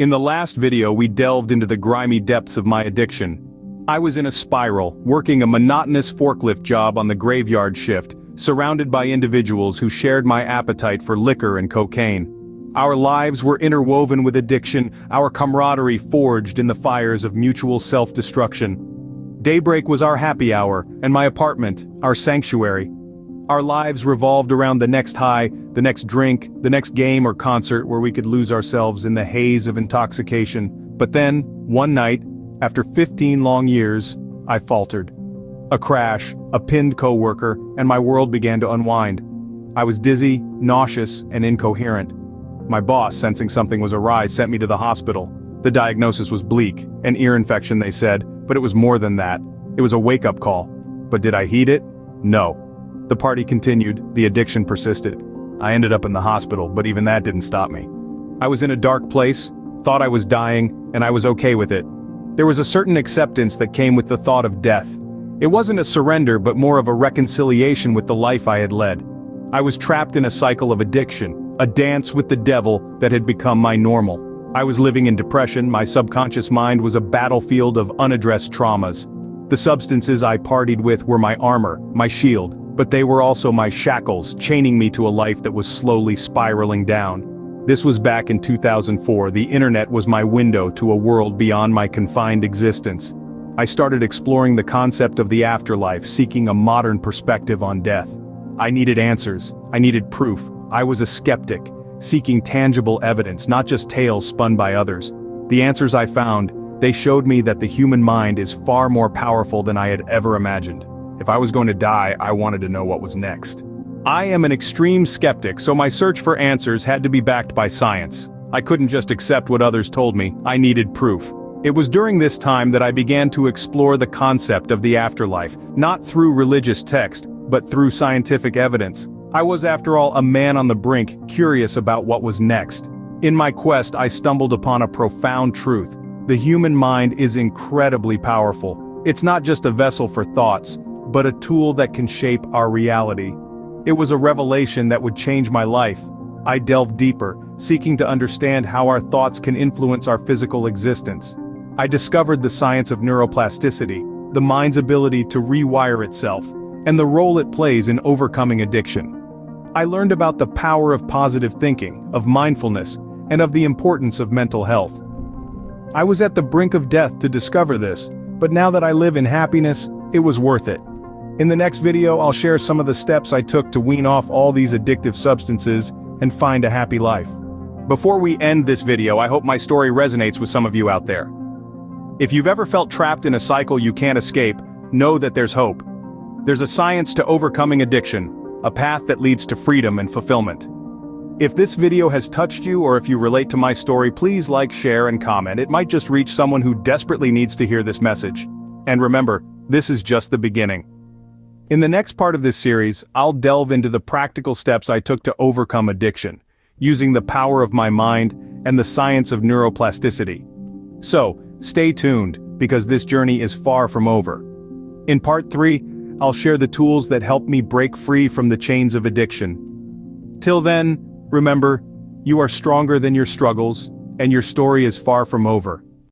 In the last video we delved into the grimy depths of my addiction. I was in a spiral, working a monotonous forklift job on the graveyard shift, surrounded by individuals who shared my appetite for liquor and cocaine. Our lives were interwoven with addiction, our camaraderie forged in the fires of mutual self-destruction. Daybreak was our happy hour, and my apartment, our sanctuary. Our lives revolved around the next high, the next drink, the next game or concert where we could lose ourselves in the haze of intoxication. But then, one night, after 15 long years, I faltered. A crash, a pinned coworker, and my world began to unwind. I was dizzy, nauseous, and incoherent. My boss, sensing something was awry, sent me to the hospital. The diagnosis was bleak, an ear infection they said, but it was more than that. It was a wake-up call. But did I heed it? No. The party continued, the addiction persisted. I ended up in the hospital, but even that didn't stop me. I was in a dark place, thought I was dying, and I was okay with it. There was a certain acceptance that came with the thought of death. It wasn't a surrender, but more of a reconciliation with the life I had led. I was trapped in a cycle of addiction, a dance with the devil that had become my normal. I was living in depression, my subconscious mind was a battlefield of unaddressed traumas. The substances I partied with were my armor, my shield, but they were also my shackles, chaining me to a life that was slowly spiraling down. This was back in 2004, the internet was my window to a world beyond my confined existence. I started exploring the concept of the afterlife, seeking a modern perspective on death. I needed answers, I needed proof. I was a skeptic, seeking tangible evidence, not just tales spun by others. The answers I found, they showed me that the human mind is far more powerful than I had ever imagined. If I was going to die, I wanted to know what was next. I am an extreme skeptic, so my search for answers had to be backed by science. I couldn't just accept what others told me, I needed proof. It was during this time that I began to explore the concept of the afterlife, not through religious text, but through scientific evidence. I was, after all, a man on the brink, curious about what was next. In my quest, I stumbled upon a profound truth. The human mind is incredibly powerful. It's not just a vessel for thoughts, but a tool that can shape our reality. It was a revelation that would change my life. I delved deeper, seeking to understand how our thoughts can influence our physical existence. I discovered the science of neuroplasticity, the mind's ability to rewire itself, and the role it plays in overcoming addiction. I learned about the power of positive thinking, of mindfulness, and of the importance of mental health. I was at the brink of death to discover this, but now that I live in happiness, it was worth it. In the next video, I'll share some of the steps I took to wean off all these addictive substances and find a happy life. Before we end this video, I hope my story resonates with some of you out there. If you've ever felt trapped in a cycle you can't escape, know that there's hope. There's a science to overcoming addiction, a path that leads to freedom and fulfillment. If this video has touched you or if you relate to my story, please like, share, and comment. It might just reach someone who desperately needs to hear this message. And remember, this is just the beginning. In the next part of this series, I'll delve into the practical steps I took to overcome addiction, using the power of my mind and the science of neuroplasticity. So, stay tuned, because this journey is far from over. In part 3, I'll share the tools that help me break free from the chains of addiction. Till then, remember, you are stronger than your struggles, and your story is far from over.